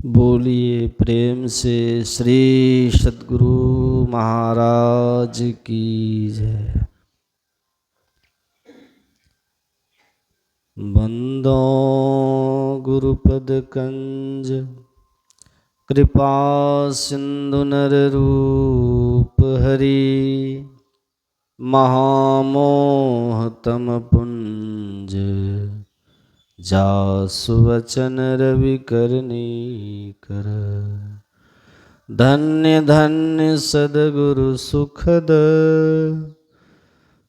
बोलिए प्रेम से श्री सद्गुरु महाराज की जय। बंदो गुरुपद कंज कृपा सिंधु नर रूप हरि महामोह तम पुंज जासु वचन रवि करनी कर। धन्य धन्य सद्गुरु सुखद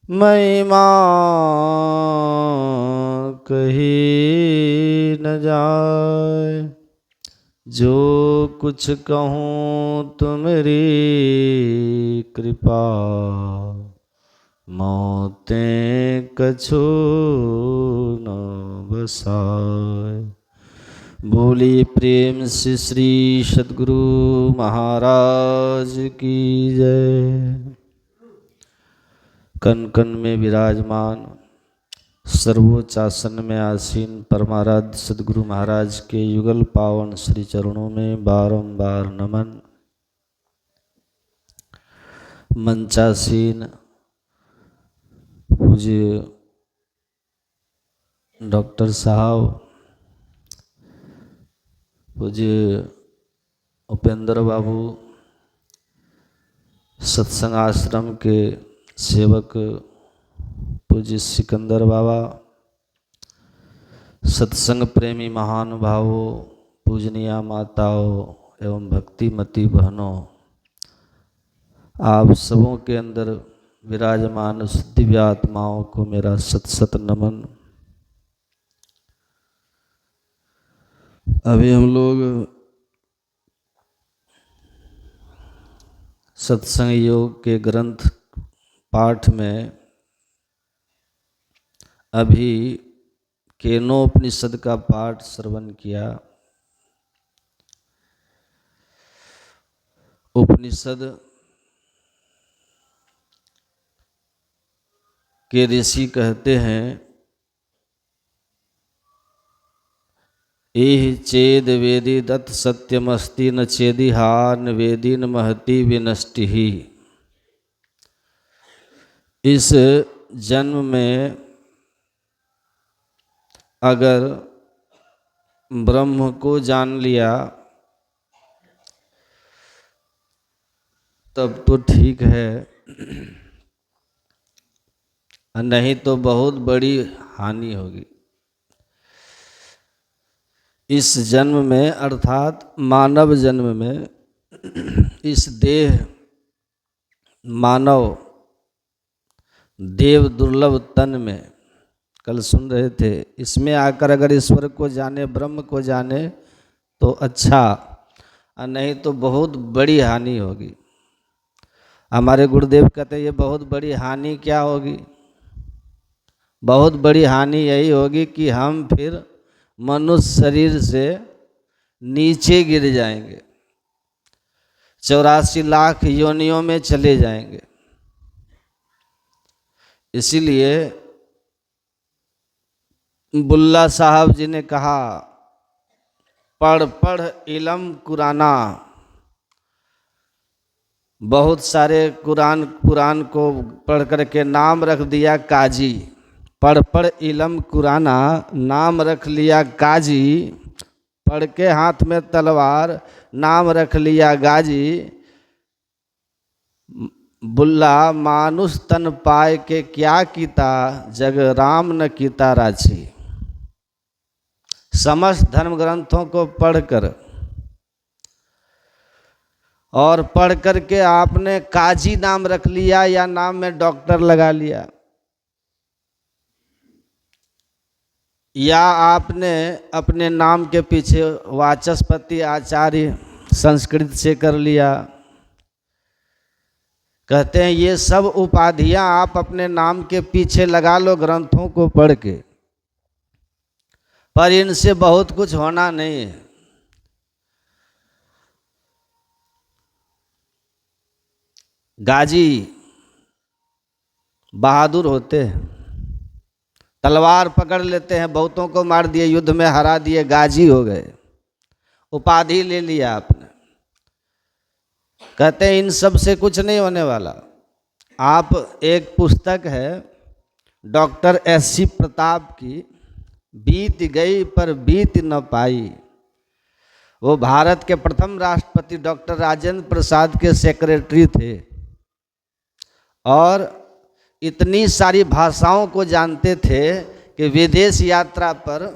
महिमा कही न जाय। जो कुछ कहूँ तुमरी कृपा मोते कछु न बसाय। बोली प्रेम से श्री सद्गुरु महाराज की जय। कन कन में विराजमान सर्वोच्च आसन में आसीन परमाराध्य सद्गुरु महाराज के युगल पावन श्री चरणों में बारंबार नमन। मंचासीन पूज्य डॉक्टर साहब, पूज्य उपेंद्र बाबू, सत्संग आश्रम के सेवक पूज्य सिकंदर बाबा, सत्संग प्रेमी महानुभावों, पूजनीय माताओं एवं भक्तिमती बहनों, आप सबों के अंदर विराजमान उस दिव्य आत्माओं को मेरा सत सत नमन। अभी हम लोग सत्संग योग के ग्रंथ पाठ में अभी केनोपनिषद का पाठ श्रवण किया। उपनिषद के ऋषि कहते हैं, एह चेद वेदी दत्त सत्यमस्ति न चेदिहा न वेदी न महति विनष्टि। इस जन्म में अगर ब्रह्म को जान लिया तब तो ठीक है, नहीं तो बहुत बड़ी हानि होगी। इस जन्म में अर्थात मानव जन्म में, इस देह मानव देव दुर्लभ तन में, कल सुन रहे थे, इसमें आकर अगर ईश्वर को जाने, ब्रह्म को जाने तो अच्छा, और नहीं तो बहुत बड़ी हानि होगी। हमारे गुरुदेव कहते हैं ये बहुत बड़ी हानि क्या होगी? बहुत बड़ी हानि यही होगी कि हम फिर मनुष्य शरीर से नीचे गिर जाएंगे, 84 लाख योनियों में चले जाएंगे। इसीलिए बुल्ला साहब जी ने कहा, पढ़ पढ़ इलम कुराना। बहुत सारे कुरान को पढ़ करके नाम रख दिया काजी। पढ़ पढ़ इलम कुराना, नाम रख लिया काजी। पढ़ के हाथ में तलवार, नाम रख लिया गाजी। बुल्ला मानुष तन पाए के क्या कीता, जग राम न कीता राची। समस्त धर्म ग्रंथों को पढ़कर और पढ़ कर के आपने काजी नाम रख लिया या नाम में डॉक्टर लगा लिया, या आपने अपने नाम के पीछे वाचस्पति आचार्य संस्कृत से कर लिया। कहते हैं ये सब उपाधियां आप अपने नाम के पीछे लगा लो ग्रंथों को पढ़ के, पर इनसे बहुत कुछ होना नहीं है। गाजी बहादुर होते हैं, तलवार पकड़ लेते हैं, बहुतों को मार दिए, युद्ध में हरा दिए, गाजी हो गए। उपाधि ले लिया आपने। कहते हैं इन सब से कुछ नहीं होने वाला। आप, एक पुस्तक है डॉक्टर एस.सी. प्रताप की, बीत गई पर बीत न पाई। वो भारत के प्रथम राष्ट्रपति डॉक्टर राजेंद्र प्रसाद के सेक्रेटरी थे और इतनी सारी भाषाओं को जानते थे कि विदेश यात्रा पर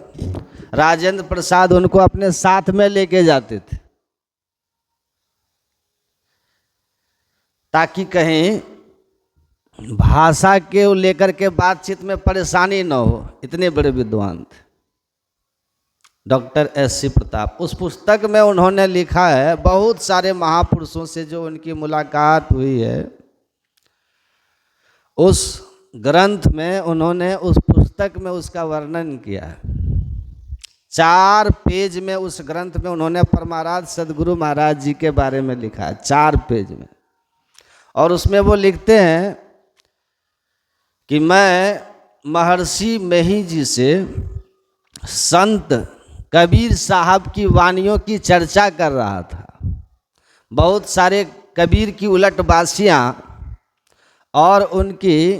राजेंद्र प्रसाद उनको अपने साथ में लेके जाते थे ताकि कहीं भाषा के लेकर के बातचीत में परेशानी न हो। इतने बड़े विद्वान थे डॉक्टर एस.सी. प्रताप। उस पुस्तक में उन्होंने लिखा है, बहुत सारे महापुरुषों से जो उनकी मुलाकात हुई है, उस ग्रंथ में उन्होंने, उस पुस्तक में उसका वर्णन किया है। 4 पेज में उस ग्रंथ में उन्होंने परमाराध्य सदगुरु महाराज जी के बारे में लिखा है, 4 पेज में। और उसमें वो लिखते हैं कि मैं महर्षि मेही जी से संत कबीर साहब की वानियों की चर्चा कर रहा था। बहुत सारे कबीर की उलटबासियाँ और उनकी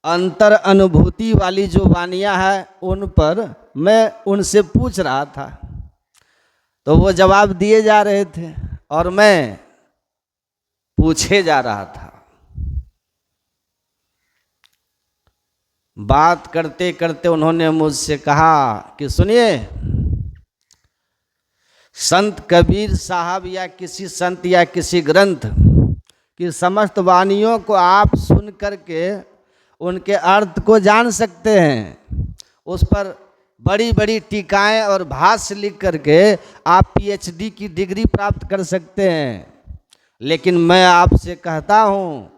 अंतर अनुभूति वाली जो वानियाँ हैं उन पर मैं उनसे पूछ रहा था, तो वो जवाब दिए जा रहे थे और मैं पूछे जा रहा था। बात करते करते उन्होंने मुझसे कहा कि सुनिए, संत कबीर साहब या किसी संत या किसी ग्रंथ की समस्त वाणियों को आप सुन करके उनके अर्थ को जान सकते हैं, उस पर बड़ी बड़ी टीकाएं और भाष्य लिख करके आप पीएचडी की डिग्री प्राप्त कर सकते हैं, लेकिन मैं आपसे कहता हूँ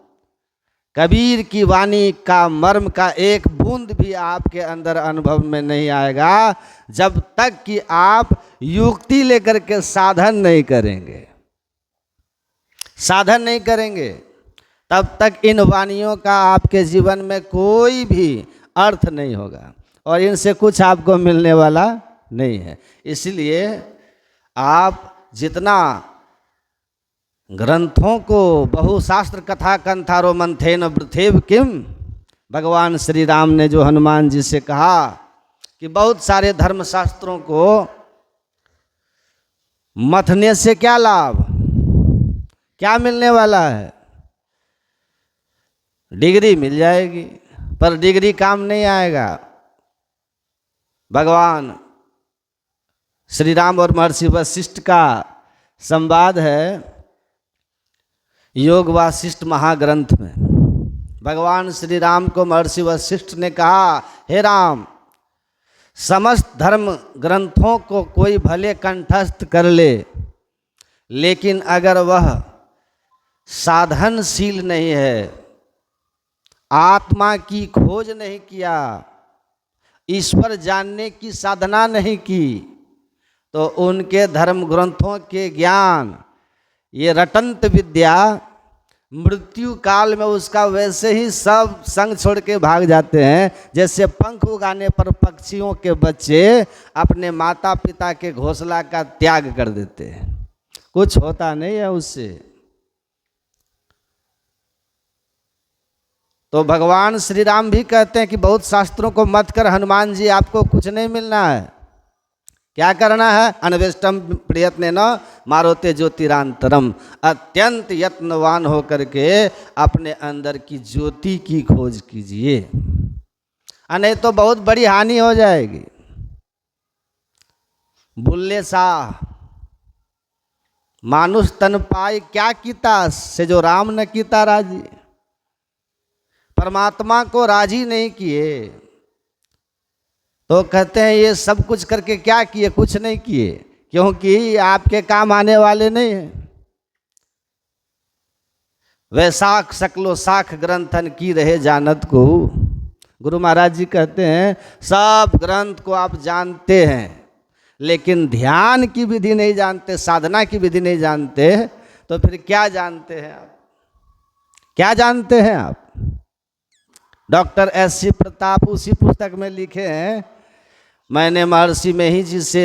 कबीर की वाणी का मर्म का एक बूंद भी आपके अंदर अनुभव में नहीं आएगा जब तक कि आप युक्ति लेकर के साधन नहीं करेंगे। साधन नहीं करेंगे तब तक इन वाणियों का आपके जीवन में कोई भी अर्थ नहीं होगा और इनसे कुछ आपको मिलने वाला नहीं है। इसलिए आप जितना ग्रंथों को बहुशास्त्र कथा कंथारो मंथेन वृथेव किम, भगवान श्री राम ने जो हनुमान जी से कहा कि बहुत सारे धर्मशास्त्रों को मथने से क्या लाभ, क्या मिलने वाला है? डिग्री मिल जाएगी पर डिग्री काम नहीं आएगा। भगवान श्री राम और महर्षि वशिष्ठ का संवाद है योग वासिष्ठ महाग्रंथ में। भगवान श्री राम को महर्षि वशिष्ठ ने कहा, हे राम, समस्त धर्म ग्रंथों को कोई भले कंठस्थ कर ले, लेकिन अगर वह साधनशील नहीं है, आत्मा की खोज नहीं किया, ईश्वर जानने की साधना नहीं की, तो उनके धर्म ग्रंथों के ज्ञान, ये रटंत विद्या, मृत्यु काल में उसका वैसे ही सब संग छोड़ के भाग जाते हैं जैसे पंख उगाने पर पक्षियों के बच्चे अपने माता पिता के घोंसला का त्याग कर देते हैं। कुछ होता नहीं है उससे। तो भगवान श्री राम भी कहते हैं कि बहुत शास्त्रों को मत कर हनुमान जी, आपको कुछ नहीं मिलना है। क्या करना है? अन्वेष्टम प्रयत्न न मारोते ज्योतिरांतरम, अत्यंत यत्नवान होकर के अपने अंदर की ज्योति की खोज कीजिए, नहीं तो बहुत बड़ी हानि हो जाएगी। बुल्ले शाह, मानुष तन पाए क्या कीता, से जो राम न कीता राजी। परमात्मा को राजी नहीं किए तो कहते हैं ये सब कुछ करके क्या किए? कुछ नहीं किए, क्योंकि आपके काम आने वाले नहीं हैं। वैसाख सकलो साख ग्रंथन की रहे जानत को, गुरु महाराज जी कहते हैं सब ग्रंथ को आप जानते हैं लेकिन ध्यान की विधि नहीं जानते, साधना की विधि नहीं जानते, तो फिर क्या जानते हैं आप? क्या जानते हैं आप? Doctor SC. प्रताप उसी पुस्तक में लिखे हैं, मैंने महर्षि मेही जी से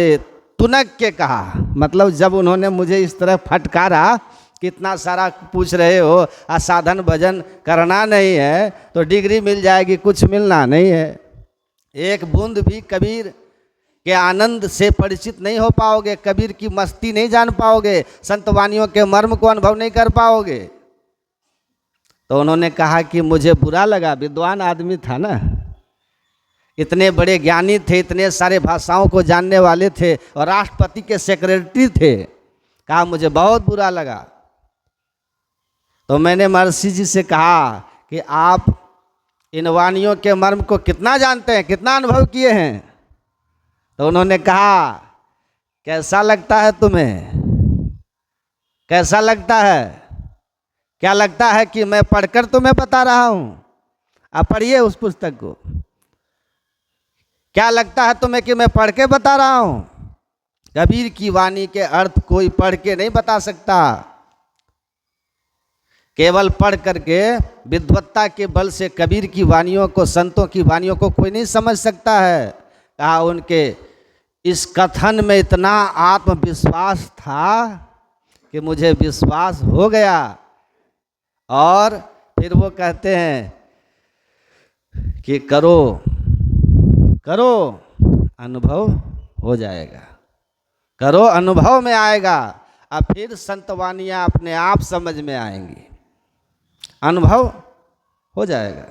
तुनक के कहा, मतलब जब उन्होंने मुझे इस तरह फटकारा, कितना सारा पूछ रहे हो, साधन भजन करना नहीं है तो डिग्री मिल जाएगी, कुछ मिलना नहीं है। एक बूंद भी कबीर के आनंद से परिचित नहीं हो पाओगे, कबीर की मस्ती नहीं जान पाओगे, संत वानियों के मर्म को अनुभव नहीं कर पाओगे। तो उन्होंने कहा कि मुझे बुरा लगा, विद्वान आदमी था ना, इतने बड़े ज्ञानी थे, इतने सारे भाषाओं को जानने वाले थे और राष्ट्रपति के सेक्रेटरी थे। कहा मुझे बहुत बुरा लगा। तो मैंने महर्षि जी से कहा कि आप इन वानियों के मर्म को कितना जानते हैं, कितना अनुभव किए हैं? तो उन्होंने कहा कैसा लगता है तुम्हें, कैसा लगता है, क्या लगता है कि मैं पढ़कर तुम्हें बता रहा हूं? आप पढ़िए उस पुस्तक को। क्या लगता है तुम्हें कि मैं पढ़ के बता रहा हूं? कबीर की वाणी के अर्थ कोई पढ़ के नहीं बता सकता, केवल पढ़ करके विद्वत्ता के बल से कबीर की वाणियों को, संतों की वाणियों को कोई नहीं समझ सकता है। कहा उनके इस कथन में इतना आत्मविश्वास था कि मुझे विश्वास हो गया। और फिर वो कहते हैं कि करो करो अनुभव हो जाएगा, करो अनुभव में आएगा। अब फिर संतवानियाँ अपने आप समझ में आएंगी, अनुभव हो जाएगा।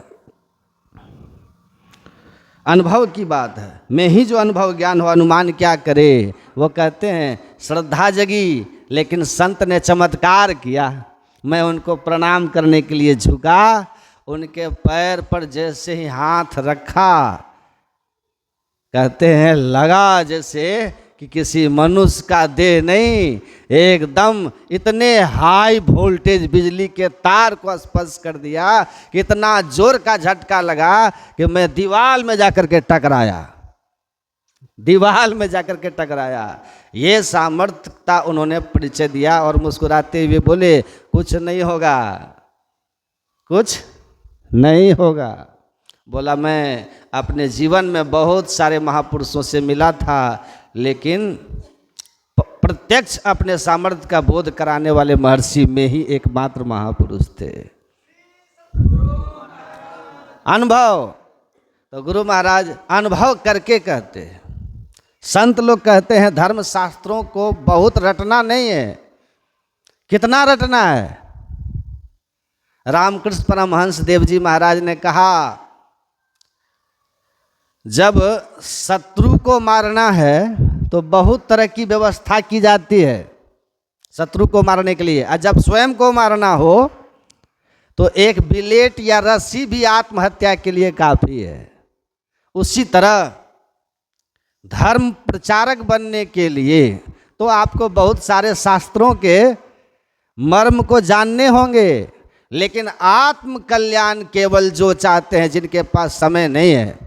अनुभव की बात है, मैं ही जो अनुभव ज्ञान हो, अनुमान क्या करे। वो कहते हैं श्रद्धा जगी लेकिन संत ने चमत्कार किया। मैं उनको प्रणाम करने के लिए झुका, उनके पैर पर जैसे ही हाथ रखा, कहते हैं लगा जैसे कि किसी मनुष्य का देह नहीं, एकदम इतने हाई वोल्टेज बिजली के तार को स्पर्श कर दिया कि इतना जोर का झटका लगा कि मैं दीवार में जाकर के टकराया, दीवार में जाकर के टकराया। ये सामर्थ्यता उन्होंने परिचय दिया और मुस्कुराते हुए बोले कुछ नहीं होगा, कुछ नहीं होगा। बोला मैं अपने जीवन में बहुत सारे महापुरुषों से मिला था, लेकिन प्रत्यक्ष अपने सामर्थ्य का बोध कराने वाले महर्षि में ही एकमात्र महापुरुष थे। अनुभव, तो गुरु महाराज अनुभव करके कहते हैं। संत लोग कहते हैं धर्म शास्त्रों को बहुत रटना नहीं है। कितना रटना है? रामकृष्ण परमहंस देव जी महाराज ने कहा जब शत्रु को मारना है तो बहुत तरह की व्यवस्था की जाती है शत्रु को मारने के लिए, और जब स्वयं को मारना हो तो एक बिलेट या रस्सी भी आत्महत्या के लिए काफ़ी है। उसी तरह धर्म प्रचारक बनने के लिए तो आपको बहुत सारे शास्त्रों के मर्म को जानने होंगे, लेकिन आत्म कल्याण केवल जो चाहते हैं, जिनके पास समय नहीं है,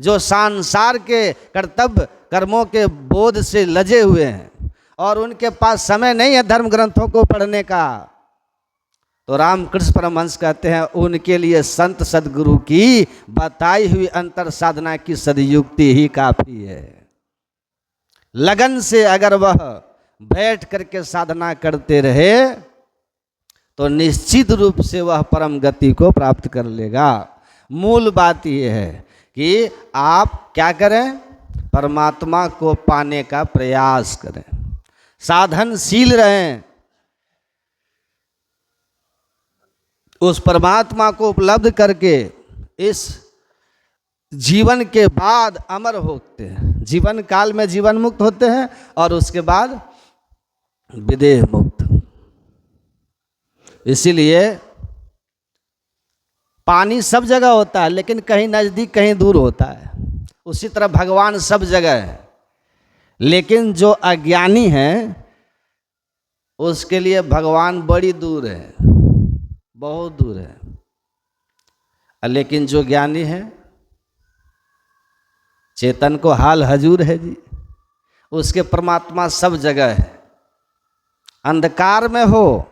जो संसार के कर्तव्य कर्मों के बोध से लजे हुए हैं और उनके पास समय नहीं है धर्म ग्रंथों को पढ़ने का, तो रामकृष्ण परमहंस कहते हैं उनके लिए संत सदगुरु की बताई हुई अंतर साधना की सदयुक्ति ही काफ़ी है। लगन से अगर वह बैठ करके साधना करते रहे तो निश्चित रूप से वह परम गति को प्राप्त कर लेगा। मूल बात यह है कि आप क्या करें, परमात्मा को पाने का प्रयास करें, साधनशील रहें, उस परमात्मा को उपलब्ध करके इस जीवन के बाद अमर होते हैं, जीवन काल में जीवन मुक्त होते हैं और उसके बाद विदेह मुक्त। इसीलिए पानी सब जगह होता है, लेकिन कहीं नज़दीक कहीं दूर होता है। उसी तरह भगवान सब जगह है, लेकिन जो अज्ञानी है उसके लिए भगवान बड़ी दूर है, बहुत दूर है, लेकिन जो ज्ञानी है, चेतन को हाल हजूर है जी, उसके परमात्मा सब जगह है। अंधकार में हो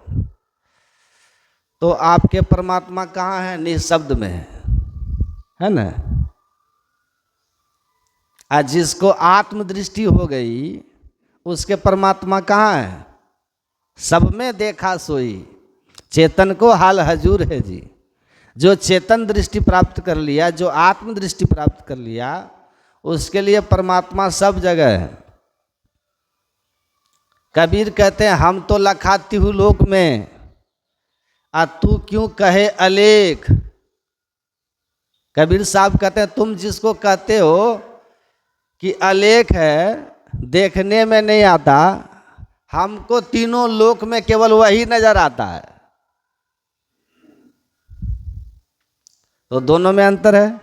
तो आपके परमात्मा कहाँ है? निःशब्द में है ना। आज जिसको आत्मदृष्टि हो गई उसके परमात्मा कहाँ है? सब में देखा सोई, चेतन को हाल हजूर है जी। जो चेतन दृष्टि प्राप्त कर लिया, जो आत्म दृष्टि प्राप्त कर लिया, उसके लिए परमात्मा सब जगह है। कबीर कहते हैं हम तो लखाती हूँ लोक में, आ तू क्यों कहे अलेख। कबीर साहब कहते हैं तुम जिसको कहते हो कि अलेख है, देखने में नहीं आता, हमको तीनों लोक में केवल वही नजर आता है। तो दोनों में अंतर है।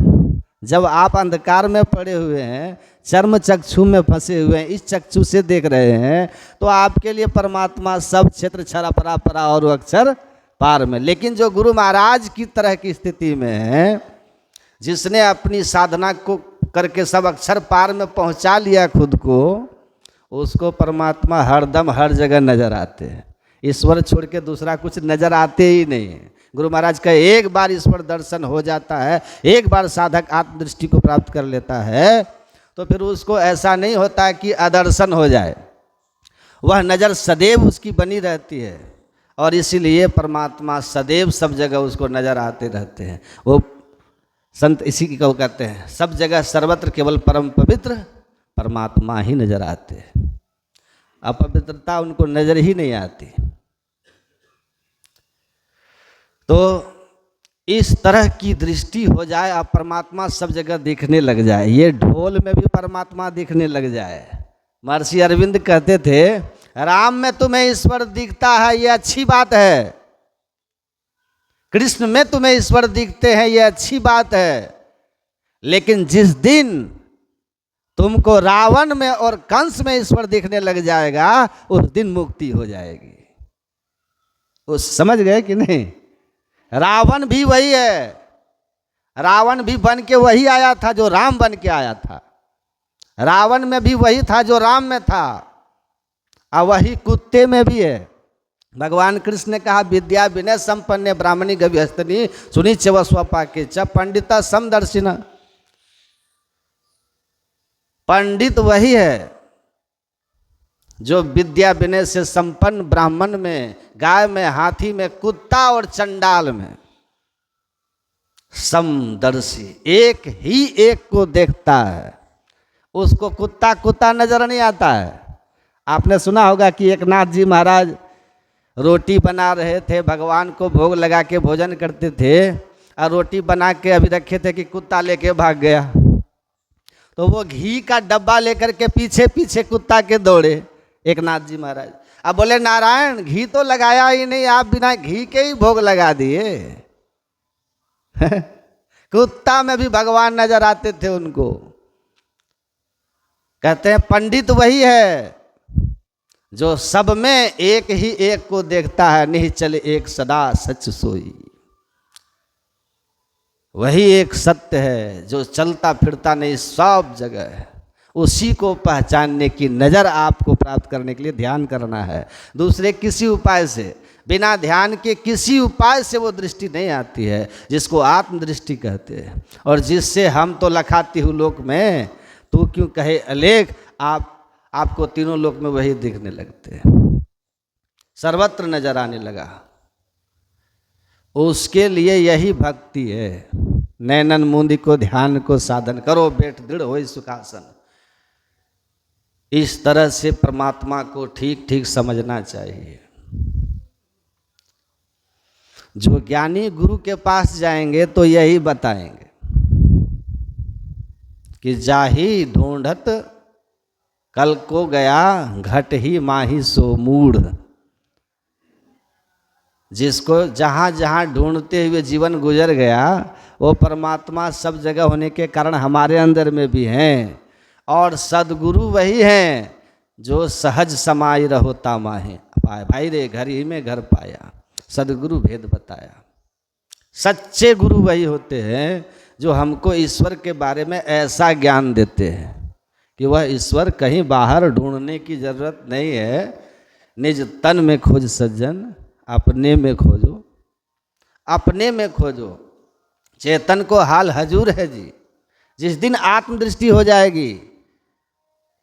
जब आप अंधकार में पड़े हुए हैं, चर्म चक्षु में फंसे हुए हैं, इस चक्षु से देख रहे हैं, तो आपके लिए परमात्मा सब क्षेत्र छरा परा परा और अक्षर पार में। लेकिन जो गुरु महाराज की तरह की स्थिति में है, जिसने अपनी साधना को करके सब अक्षर पार में पहुंचा लिया खुद को, उसको परमात्मा हरदम हर जगह नजर आते हैं। ईश्वर छोड़ के दूसरा कुछ नजर आते ही नहीं है। गुरु महाराज का एक बार ईश्वर दर्शन हो जाता है, एक बार साधक आत्मदृष्टि को प्राप्त कर लेता है, तो फिर उसको ऐसा नहीं होता कि अदर्शन हो जाए। वह नज़र सदैव उसकी बनी रहती है, और इसीलिए परमात्मा सदैव सब जगह उसको नजर आते रहते हैं। वो संत इसी को कहते हैं, सब जगह सर्वत्र केवल परम पवित्र परमात्मा ही नजर आते हैं। अपवित्रता उनको नजर ही नहीं आती। तो इस तरह की दृष्टि हो जाए, आप परमात्मा सब जगह दिखने लग जाए। ये ढोल में भी परमात्मा दिखने लग जाए। महर्षि अरविंद कहते थे, राम में तुम्हें ईश्वर दिखता है, ये अच्छी बात है। कृष्ण में तुम्हें ईश्वर दिखते हैं, ये अच्छी बात है। लेकिन जिस दिन तुमको रावण में और कंस में ईश्वर दिखने लग जाएगा, उस दिन मुक्ति हो जाएगी। उस समझ गए कि नहीं? रावण भी वही है। रावण भी बन के वही आया था जो राम बन के आया था। रावण में भी वही था जो राम में था, और वही कुत्ते में भी है। भगवान कृष्ण ने कहा, विद्या विनय संपन्ने ब्राह्मणी गविहस्तनी सुनी च स्वपाके च पंडिता समदर्शिना। पंडित वही है जो विद्या विनय से संपन्न ब्राह्मण में, गाय में, हाथी में, कुत्ता और चंडाल में समदर्शी, एक ही एक को देखता है। उसको कुत्ता कुत्ता नजर नहीं आता है। आपने सुना होगा कि एक नाथ जी महाराज रोटी बना रहे थे, भगवान को भोग लगा के भोजन करते थे, और रोटी बना के अभी रखे थे कि कुत्ता लेके भाग गया। तो वो घी का डब्बा लेकर के पीछे पीछे कुत्ता के दौड़े एक नाथ जी महाराज। अब बोले, नारायण घी तो लगाया ही नहीं, आप बिना घी के ही भोग लगा दिए। कुत्ता में भी भगवान नजर आते थे उनको। कहते हैं पंडित वही है जो सब में एक ही एक को देखता है, निश्चल एक सदा सच सोई। वही एक सत्य है जो चलता फिरता नहीं, सब जगह है। उसी को पहचानने की नज़र आपको प्राप्त करने के लिए ध्यान करना है। दूसरे किसी उपाय से, बिना ध्यान के किसी उपाय से वो दृष्टि नहीं आती है, जिसको आत्मदृष्टि कहते हैं। और जिससे हम तो लखाती हूँ लोक में, तू क्यों कहे अलेख, आपको तीनों लोक में वही दिखने लगते हैं, सर्वत्र नजर आने लगा। उसके लिए यही भक्ति है। नैनन मूंदी को ध्यान को साधन करो, बैठ दृढ़ होई सुखासन। इस तरह से परमात्मा को ठीक ठीक समझना चाहिए। जो ज्ञानी गुरु के पास जाएंगे तो यही बताएंगे कि जाही ढूंढत कल को गया, घट ही माही सो मूढ़। जिसको जहाँ जहाँ ढूंढते हुए जीवन गुजर गया, वो परमात्मा सब जगह होने के कारण हमारे अंदर में भी हैं। और सदगुरु वही हैं जो सहज समाई रहोता माहे पाए। भाई रे घर ही में घर पाया, सदगुरु भेद बताया। सच्चे गुरु वही होते हैं जो हमको ईश्वर के बारे में ऐसा ज्ञान देते हैं कि वह ईश्वर कहीं बाहर ढूंढने की जरूरत नहीं है। निज तन में खोज सज्जन, अपने में खोजो, अपने में खोजो। चेतन को हाल हजूर है जी। जिस दिन आत्मदृष्टि हो जाएगी,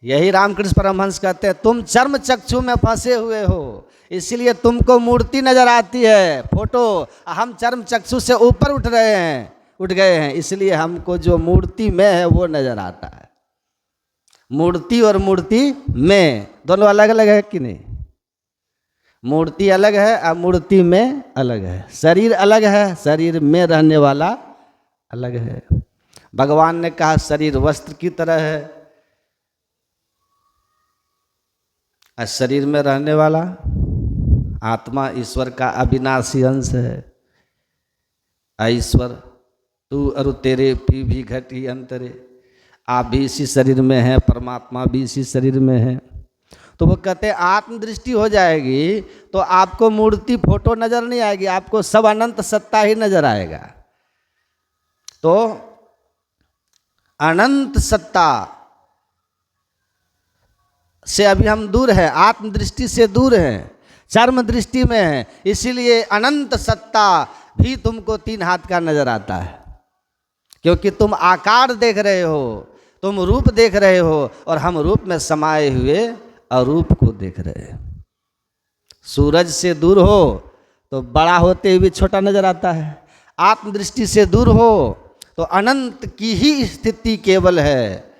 यही रामकृष्ण परमहंस कहते हैं, तुम चर्म चक्षु में फंसे हुए हो, इसलिए तुमको मूर्ति नजर आती है, फोटो। हम चर्म चक्षु से ऊपर उठ गए हैं, इसलिए हमको जो मूर्ति में है वो नजर आता है। मूर्ति और मूर्ति में दोनों अलग अलग है कि नहीं? मूर्ति अलग है और मूर्ति में अलग है। शरीर अलग है, शरीर में रहने वाला अलग है। भगवान ने कहा शरीर वस्त्र की तरह है, और शरीर में रहने वाला आत्मा ईश्वर का अविनाशी अंश है। ईश्वर तू अरु तेरे पी भी घटी अंतरे, आप भी इसी शरीर में हैं, परमात्मा भी इसी शरीर में है। तो वो कहते हैं आत्मदृष्टि हो जाएगी तो आपको मूर्ति फोटो नजर नहीं आएगी, आपको सब अनंत सत्ता ही नजर आएगा। तो अनंत सत्ता से अभी हम दूर हैं, आत्मदृष्टि से दूर हैं, चर्म दृष्टि में हैं, इसीलिए अनंत सत्ता भी तुमको 3 हाथ का नजर आता है, क्योंकि तुम आकार देख रहे हो, तुम रूप देख रहे हो, और हम रूप में समाये हुए अरूप को देख रहे हैं। सूरज से दूर हो तो बड़ा होते हुए भी छोटा नजर आता है, आत्मदृष्टि से दूर हो तो अनंत की ही स्थिति केवल है,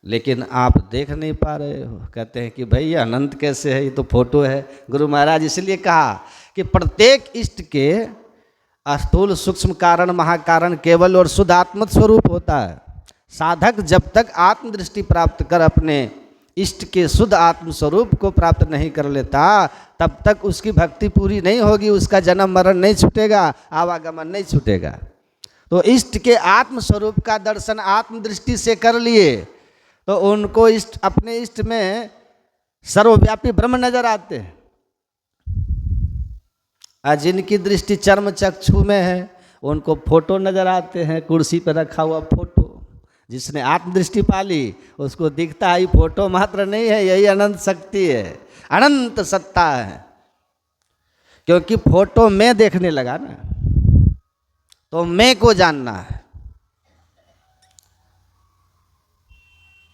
लेकिन आप देख नहीं पा रहे हो। कहते हैं कि भाई ये अनंत कैसे है, ये तो फोटो है। गुरु महाराज इसलिए कहा कि प्रत्येक इष्ट के स्थूल सूक्ष्म कारण महाकारण केवल और शुद्ध आत्म स्वरूप होता है। साधक जब तक आत्मदृष्टि प्राप्त कर अपने इष्ट के शुद्ध आत्म स्वरूप को प्राप्त नहीं कर लेता, तब तक उसकी भक्ति पूरी नहीं होगी, उसका जन्म मरण नहीं छूटेगा, आवागमन नहीं छूटेगा। तो इष्ट के आत्म स्वरूप का दर्शन आत्मदृष्टि से कर लिए तो उनको इष्ट अपने इष्ट में सर्वव्यापी ब्रह्म नजर आते हैं। आज जिनकी दृष्टि चर्म चक्षु में है उनको फोटो नजर आते हैं, कुर्सी पर रखा हुआ फोटो। जिसने आत्मदृष्टि पाली उसको दिखता है फोटो मात्र नहीं है, यही अनंत शक्ति है, अनंत सत्ता है। क्योंकि फोटो में देखने लगा ना, तो मैं को जानना है,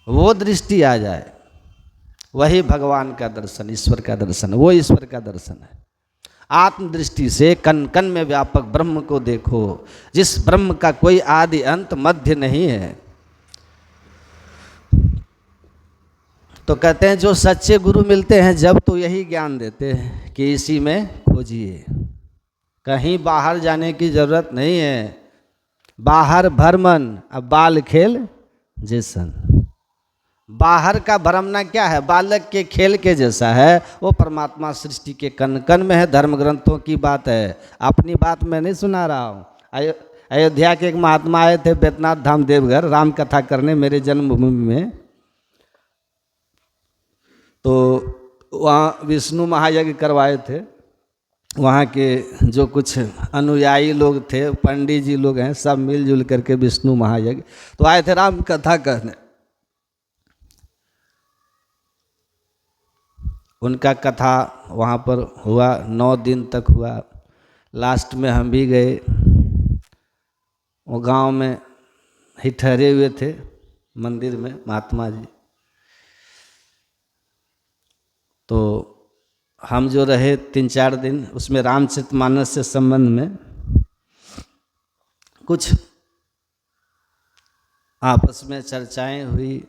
वो दृष्टि आ जाए, वही भगवान का दर्शन, ईश्वर का दर्शन, वो ईश्वर का दर्शन है। आत्मदृष्टि से कण कण में व्यापक ब्रह्म को देखो, जिस ब्रह्म का कोई आदि अंत मध्य नहीं है। तो कहते हैं जो सच्चे गुरु मिलते हैं जब, तो यही ज्ञान देते हैं कि इसी में खोजिए, कहीं बाहर जाने की जरूरत नहीं है। बाहर भरमन अब बाल खेल जैसन, बाहर का भ्रमना क्या है, बालक के खेल के जैसा है। वो परमात्मा सृष्टि के कण कण में है। धर्म ग्रंथों की बात है, अपनी बात मैं नहीं सुना रहा हूँ। अयोध्या के एक महात्मा आए थे बैद्यनाथ धाम देवघर राम कथा करने मेरे जन्मभूमि में। तो वहाँ विष्णु महायज्ञ करवाए थे। वहाँ के जो कुछ अनुयायी लोग थे, पंडित जी लोग हैं, सब मिलजुल करके विष्णु महायज्ञ, तो आए थे राम कथा कहने। उनका कथा वहाँ पर हुआ, 9 दिन तक हुआ। लास्ट में हम भी गए, वो गांव में ही ठहरे हुए थे मंदिर में महात्मा जी। तो हम जो रहे 3-4 दिन, उसमें रामचरितमानस से संबंध में कुछ आपस में चर्चाएं हुई।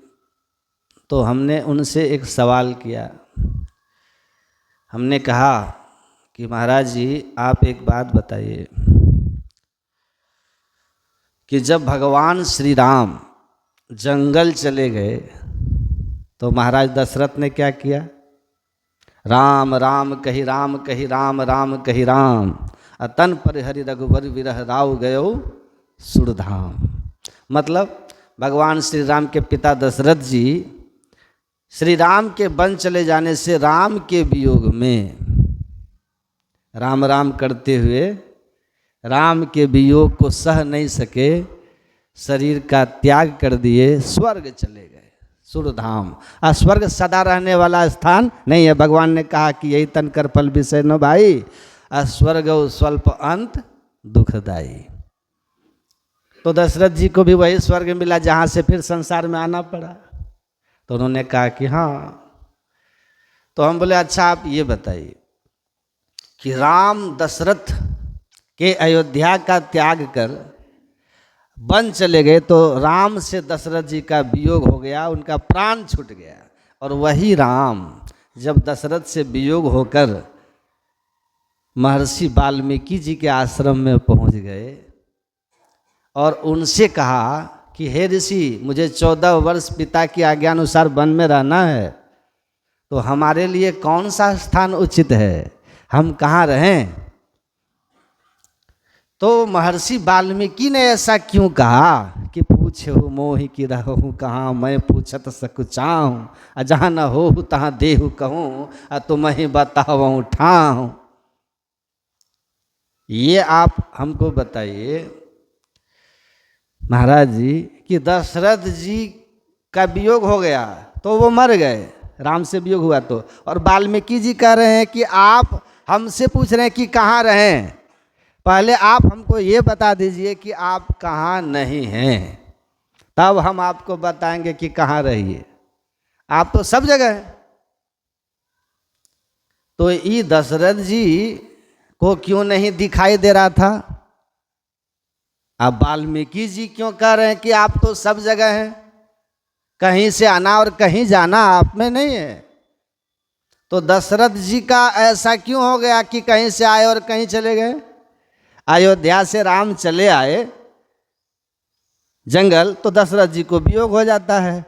तो हमने उनसे एक सवाल किया। हमने कहा कि महाराज जी आप एक बात बताइए कि जब भगवान श्री राम जंगल चले गए तो महाराज दशरथ ने क्या किया? राम राम कही राम कही राम राम कही राम, अतन पर हरि रघुवर विरह राव गयो सुरधाम। मतलब भगवान श्री राम के पिता दशरथ जी श्री राम के वन चले जाने से राम के वियोग में राम राम करते हुए राम के वियोग को सह नहीं सके, शरीर का त्याग कर दिए, स्वर्ग चले गए, सुरधाम। स्वर्ग सदा रहने वाला स्थान नहीं है। भगवान ने कहा कि यही तन कर फल विषय न भाई, स्वर्ग स्वल्प अंत दुखदाई। तो दशरथ जी को भी वही स्वर्ग मिला जहाँ से फिर संसार में आना पड़ा। तो उन्होंने कहा कि हाँ। तो हम बोले अच्छा आप ये बताइए कि राम दशरथ के अयोध्या का त्याग कर वन चले गए, तो राम से दशरथ जी का वियोग हो गया, उनका प्राण छूट गया। और वही राम जब दशरथ से वियोग होकर महर्षि वाल्मीकि जी के आश्रम में पहुंच गए और उनसे कहा कि हे ऋषि, मुझे 14 वर्ष पिता की आज्ञा अनुसार वन में रहना है, तो हमारे लिए कौन सा स्थान उचित है, हम कहाँ रहें। तो महर्षि वाल्मीकि ने ऐसा क्यों कहा कि पूछे हो मोहि की रहूँ कहाँ, मैं पूछत सकुचाऊँ, जहाँ न हो तहाँ देहु कहूँ, तुम ही बताऊँ ठाऊँ। ये आप हमको बताइए महाराज जी कि दशरथ जी का वियोग हो गया तो वो मर गए, राम से वियोग हुआ तो, और वाल्मीकि जी कह रहे हैं कि आप हमसे पूछ रहे हैं कि कहाँ रहें, पहले आप हमको ये बता दीजिए कि आप कहाँ नहीं हैं, तब हम आपको बताएंगे कि कहाँ रहिए। आप तो सब जगह हैं। तो ये दशरथ जी को क्यों नहीं दिखाई दे रहा था? अब वाल्मीकि जी क्यों कह रहे हैं कि आप तो सब जगह हैं, कहीं से आना और कहीं जाना आप में नहीं है। तो दशरथ जी का ऐसा क्यों हो गया कि कहीं से आए और कहीं चले गए? अयोध्या से राम चले आए जंगल, तो दशरथ जी को वियोग हो जाता है,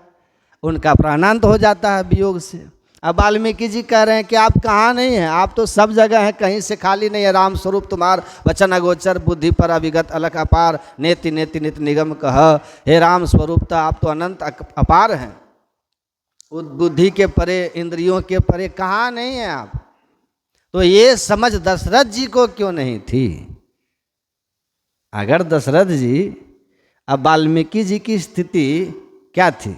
उनका प्राणांत हो जाता है वियोग से। अब वाल्मीकि जी कह रहे हैं कि आप कहाँ नहीं हैं, आप तो सब जगह हैं, कहीं से खाली नहीं है। राम स्वरूप तुम्हार वचन अगोचर, बुद्धि पर अविगत अलख अपार, नेति नेति नित निगम कह। हे राम स्वरूप आप तो अनंत अपार हैं, बुद्धि के परे, इंद्रियों के परे कहाँ नहीं हैं आप। तो ये समझ दशरथ जी को क्यों नहीं थी? अगर दशरथ जी, अब वाल्मीकि जी की स्थिति क्या थी?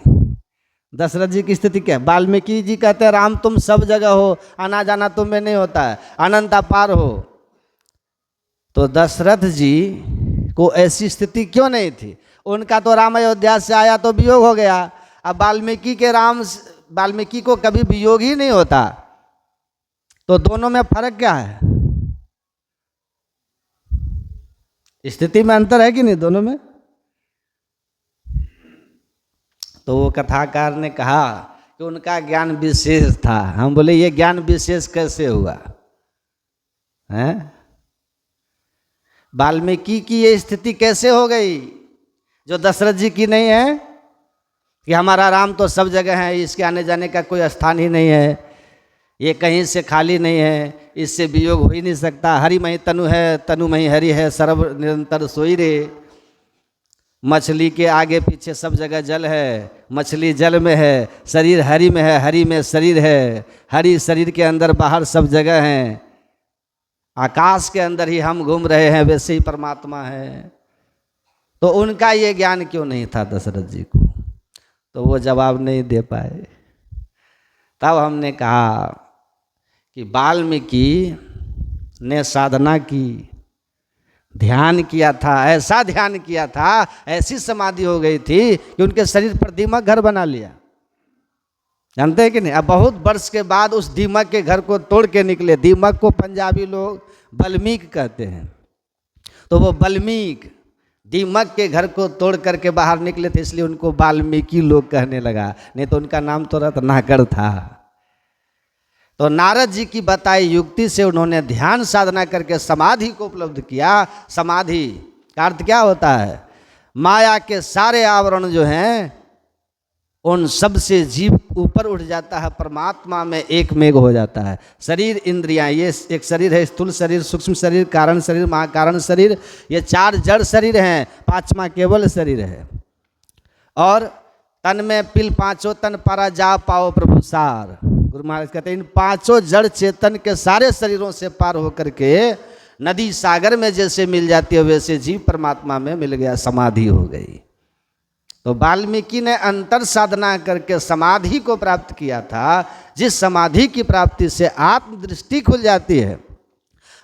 दशरथ जी की स्थिति क्या है? वाल्मीकि जी कहते हैं राम तुम सब जगह हो, आना जाना तुम में नहीं होता है, अनंत अपार हो। तो दशरथ जी को ऐसी स्थिति क्यों नहीं थी? उनका तो राम अयोध्या से आया तो वियोग हो गया। अब वाल्मीकि को कभी वियोग ही नहीं होता, तो दोनों में फर्क क्या है? स्थिति में अंतर है कि नहीं दोनों में? तो वो कथाकार ने कहा कि उनका ज्ञान विशेष था। हम बोले ये ज्ञान विशेष कैसे हुआ है? वाल्मीकि की ये स्थिति कैसे हो गई जो दशरथ जी की नहीं है कि हमारा राम तो सब जगह है, इसके आने जाने का कोई स्थान ही नहीं है, ये कहीं से खाली नहीं है, इससे वियोग हो ही नहीं सकता। हरि मही तनु है, तनु मही हरि है, सर्व निरंतर सोई रे। मछली के आगे पीछे सब जगह जल है, मछली जल में है, शरीर हरि में है, हरि में शरीर है, हरि शरीर के अंदर बाहर सब जगह हैं, आकाश के अंदर ही हम घूम रहे हैं, वैसे ही परमात्मा है। तो उनका ये ज्ञान क्यों नहीं था दशरथ जी को? तो वो जवाब नहीं दे पाए। तब हमने कहा कि वाल्मीकि ने साधना की, ध्यान किया था, ऐसा ध्यान किया था, ऐसी समाधि हो गई थी कि उनके शरीर पर दीमक घर बना लिया। जानते हैं कि नहीं? अब बहुत वर्ष के बाद उस दीमक के घर को तोड़ के निकले। दीमक को पंजाबी लोग बल्मीक कहते हैं। तो वो बल्मीक दीमक के घर को तोड़ करके बाहर निकले थे, इसलिए उनको वाल्मीकि लोग कहने लगा, नहीं तो उनका नाम तो रत्नाकर था। तो नारद जी की बताई युक्ति से उन्होंने ध्यान साधना करके समाधि को उपलब्ध किया। समाधि का अर्थ क्या होता है? माया के सारे आवरण जो हैं उन सब से जीव ऊपर उठ जाता है, परमात्मा में एक मेघ हो जाता है। शरीर इंद्रियां, ये एक शरीर है, स्थूल शरीर, सूक्ष्म शरीर, कारण शरीर, महाकारण शरीर, ये 4 जड़ शरीर हैं, 5वां केवल शरीर है। और तन में पिल 5 तन पारा जा पाओ प्रभु सार। गुरु महाराज कहते हैं इन 5 जड़ चेतन के सारे शरीरों से पार होकर के नदी सागर में जैसे मिल जाती है, वैसे जीव परमात्मा में मिल गया, समाधि हो गई। तो वाल्मीकि ने अंतर साधना करके समाधि को प्राप्त किया था, जिस समाधि की प्राप्ति से आत्मदृष्टि खुल जाती है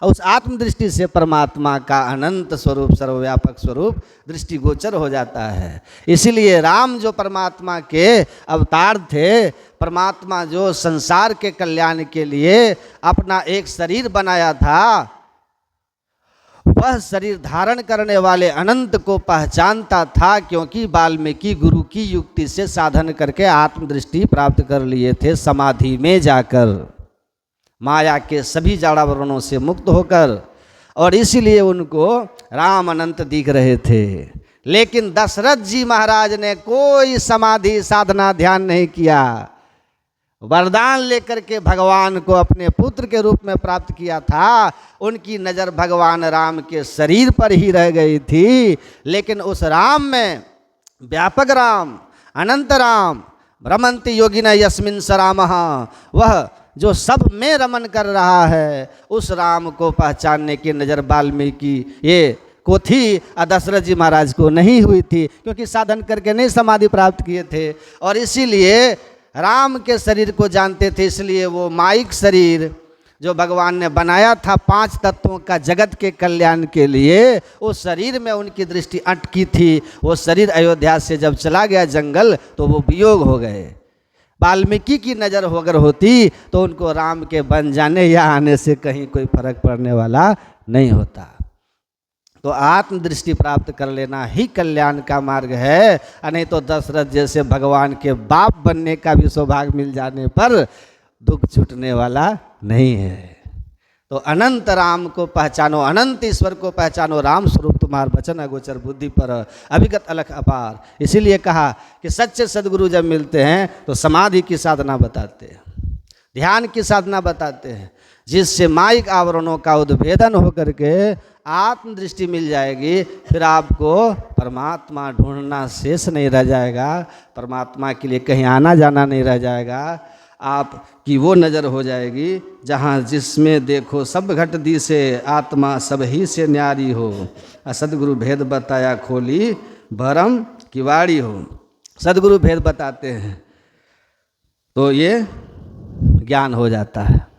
और उस आत्मदृष्टि से परमात्मा का अनंत स्वरूप, सर्वव्यापक स्वरूप दृष्टिगोचर हो जाता है। इसीलिए राम जो परमात्मा के अवतार थे, परमात्मा जो संसार के कल्याण के लिए अपना एक शरीर बनाया था, वह शरीर धारण करने वाले अनंत को पहचानता था, क्योंकि वाल्मीकि गुरु की युक्ति से साधन करके आत्मदृष्टि प्राप्त कर लिए थे, समाधि में जाकर, माया के सभी जड़ावरणों से मुक्त होकर। और इसीलिए उनको राम अनंत दिख रहे थे। लेकिन दशरथ जी महाराज ने कोई समाधि साधना ध्यान नहीं किया, वरदान लेकर के भगवान को अपने पुत्र के रूप में प्राप्त किया था। उनकी नज़र भगवान राम के शरीर पर ही रह गई थी, लेकिन उस राम में व्यापक राम, अनंत राम, रमन्ति योगिन यस्मिन् स रामः, वह जो सब में रमन कर रहा है, उस राम को पहचानने की नज़र वाल्मीकि ये को थी, दशरथ जी महाराज को नहीं हुई थी, क्योंकि साधन करके नहीं समाधि प्राप्त किए थे। और इसीलिए राम के शरीर को जानते थे, इसलिए वो माइक शरीर जो भगवान ने बनाया था 5 तत्वों का जगत के कल्याण के लिए, उस शरीर में उनकी दृष्टि अटकी थी। वो शरीर अयोध्या से जब चला गया जंगल, तो वो वियोग हो गए। वाल्मीकि की नज़र अगर होती तो उनको राम के बन जाने या आने से कहीं कोई फर्क पड़ने वाला नहीं होता। तो आत्मदृष्टि प्राप्त कर लेना ही कल्याण का मार्ग है, नहीं तो दशरथ जैसे भगवान के बाप बनने का भी सौभाग्य मिल जाने पर दुख छूटने वाला नहीं है। तो अनंत राम को पहचानो, अनंत ईश्वर को पहचानो, राम स्वरूप तुम्हार वचन अगोचर बुद्धि पर अभिगत अलख अपार। इसीलिए कहा कि सच्चे सदगुरु जब मिलते हैं तो समाधि की साधना बताते हैं, ध्यान की साधना बताते हैं, जिससे माइक आवरणों का उद्भेदन होकर के आत्मदृष्टि मिल जाएगी। फिर आपको परमात्मा ढूंढना शेष नहीं रह जाएगा, परमात्मा के लिए कहीं आना जाना नहीं रह जाएगा। आपकी वो नज़र हो जाएगी जहाँ जिसमें देखो सब घट दी से, आत्मा सब ही से न्यारी हो, सदगुरु भेद बताया खोली भरम किवाड़ी हो। सदगुरु भेद बताते हैं तो ये ज्ञान हो जाता है,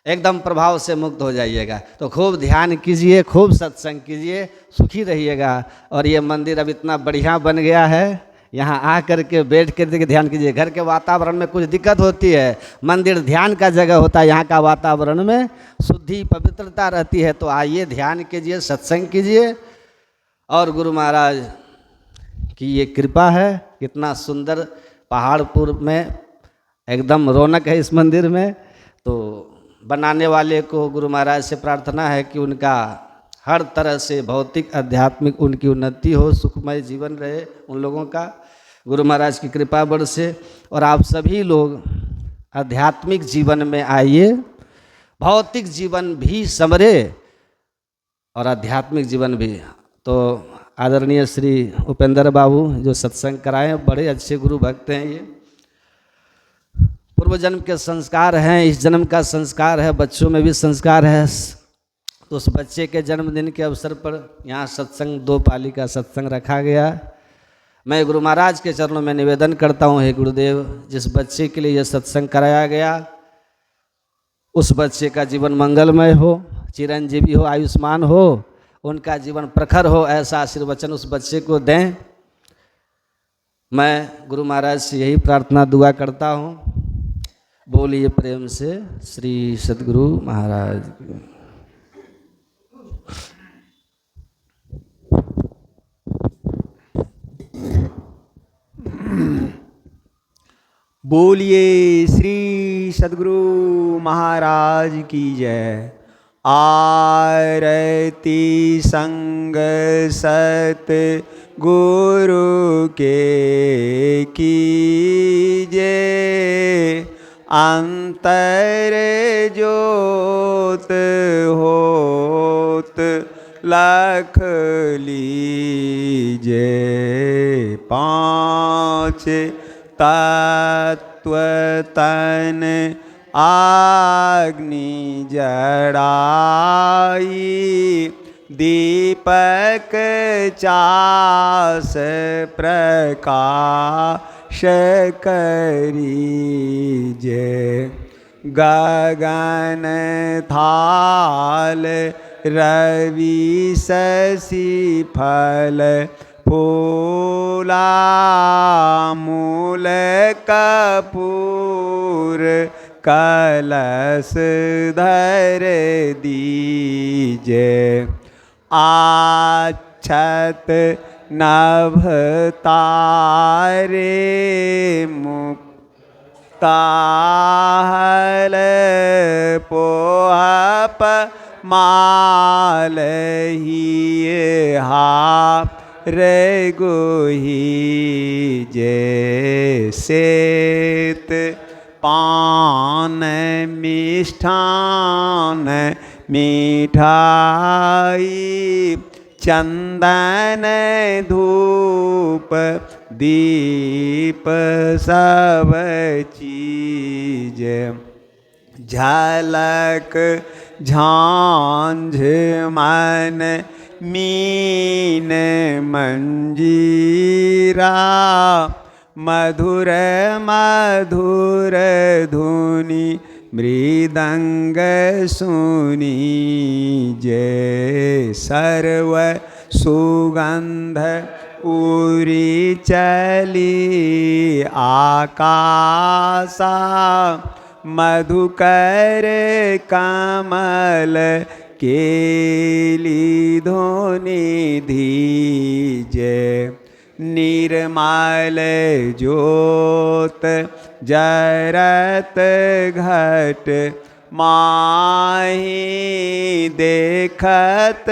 एकदम प्रभाव से मुक्त हो जाइएगा। तो खूब ध्यान कीजिए, खूब सत्संग कीजिए, सुखी रहिएगा। और ये मंदिर अब इतना बढ़िया बन गया है, यहाँ आ कर के बैठ कर के ध्यान कीजिए। घर के वातावरण में कुछ दिक्कत होती है, मंदिर ध्यान का जगह होता है, यहाँ का वातावरण में शुद्धि पवित्रता रहती है। तो आइए ध्यान कीजिए, सत्संग कीजिए। और गुरु महाराज की ये कृपा है, कितना सुंदर पहाड़पुर में एकदम रौनक है इस मंदिर में। तो बनाने वाले को गुरु महाराज से प्रार्थना है कि उनका हर तरह से भौतिक आध्यात्मिक उनकी उन्नति हो, सुखमय जीवन रहे उन लोगों का, गुरु महाराज की कृपा बरसे। और आप सभी लोग आध्यात्मिक जीवन में आइए, भौतिक जीवन भी संवरे और आध्यात्मिक जीवन भी। तो आदरणीय श्री उपेंद्र बाबू जो सत्संग कराए, बड़े अच्छे गुरु भक्त हैं। ये पूर्व जन्म के संस्कार हैं, इस जन्म का संस्कार है, बच्चों में भी संस्कार है। तो उस बच्चे के जन्मदिन के अवसर पर यहाँ सत्संग 2 पाली का सत्संग रखा गया। मैं गुरु महाराज के चरणों में निवेदन करता हूँ, हे गुरुदेव, जिस बच्चे के लिए यह सत्संग कराया गया उस बच्चे का जीवन मंगलमय हो, चिरंजीवी हो, आयुष्मान हो, उनका जीवन प्रखर हो, ऐसा आशीर्वचन उस बच्चे को दें। मैं गुरु महाराज से यही प्रार्थना दुआ करता हूँ। बोलिए प्रेम से श्री सद्गुरु महाराज की। बोलिए श्री सद्गुरु महाराज की जय। आरती संग सत गुरु के कीजे, अंतर ज्योत होत लख लीजे। 5 तत्व तन अग्नि जड़ाई, दीपक चास प्रकाश करीजे। गगन थाल रवि शशि फल फूला मूल कपूर कलश धर दीजे आछत नभ तारे मुक्ताहल पोहप माल ही हा रे गोही जैसेत पान मिष्ठान मिठाई चंदन धूप दीप सब चीज झलक झांझ मन मीन मंजीरा मधुर मधुर धुनि मृदंग सुनी जय सर्व सुगंध उरी चली आकाशा मधुकर कमल केली धोनी धीजे निर्मल ज्योत जरत घट माही देखत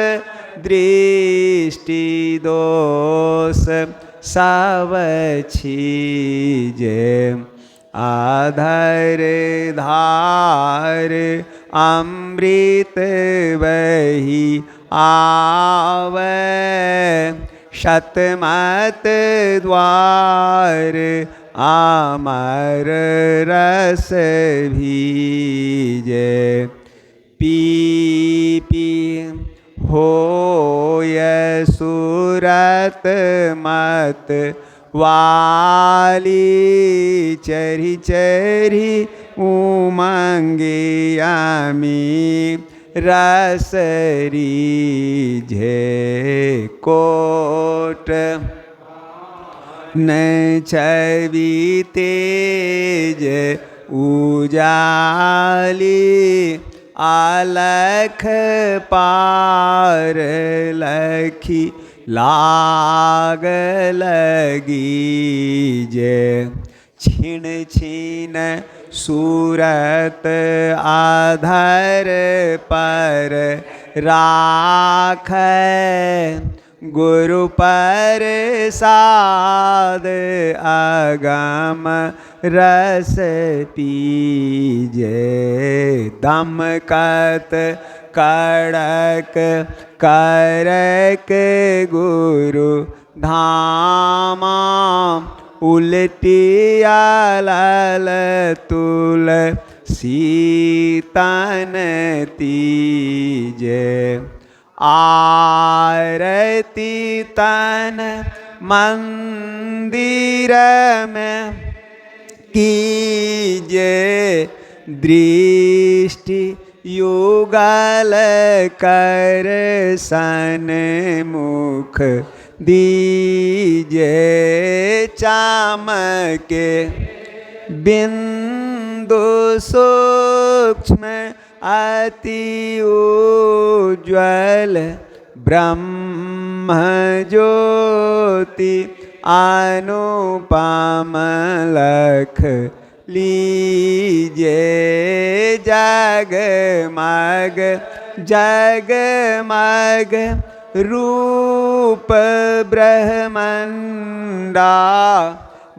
दृष्टि दोष सब छीजे आधर धार अमृत बही आवे शतमत द्वार आमर रस भीजे पी पी होय सुरत मत वाली चरी चरी उमंगे आमी रसरी झे कोट न छवि तेज उजाली आलख पार लखी लाग लगी जे छिण छिन सूरत आधर पर राख गुरु पर साद अगम रस पीजे दमकत कड़क करक गुरु धामा उल्टिया लल तुल सीतन तीजे आरती तन मंदिर में कीजे दृष्टि युगल कर सन मुख दीजे चामके बिंदु सूक्ष्म अति उज्ज्वल ब्रह्म ज्योति अनुपम लख लीजे जगमग जगमग रूप ब्रह्मंडा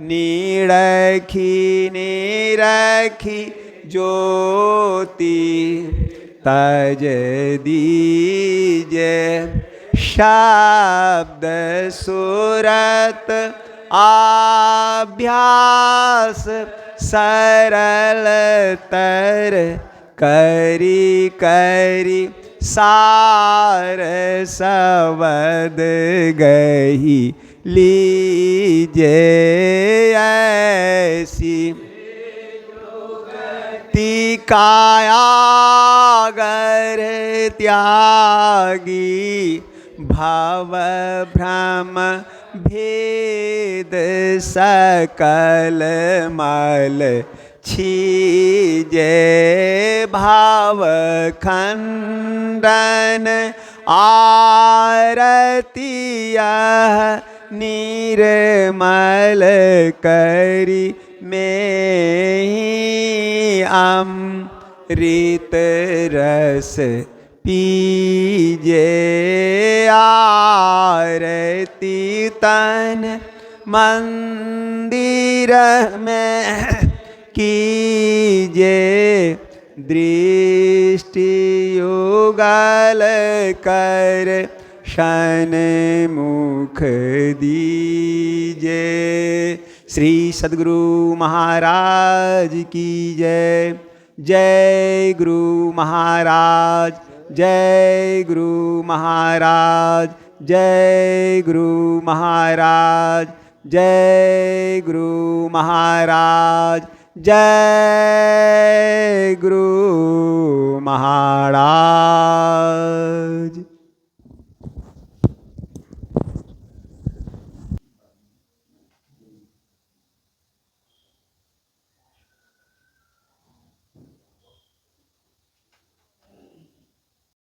नीरखी नीरखी ज्योति तज दीजे शब्द सुरत आभ्यास सरल तर करी करी सार शब्द गही लीजे ऐसी कायागर त्यागी भव भ्रम भेद सकल मल छीजे भाव खंडन आरती यह निर्मल करी में ही अमृत रस पीजे आरती तन मंदिर में कीजे दृष्टि युगल कर शन मुख दीजे। श्री सद्गुरु महाराज की जय। जय गुरु महाराज, जय गुरु महाराज, जय गुरु महाराज, जय गुरु महाराज, जय गुरु महाराज।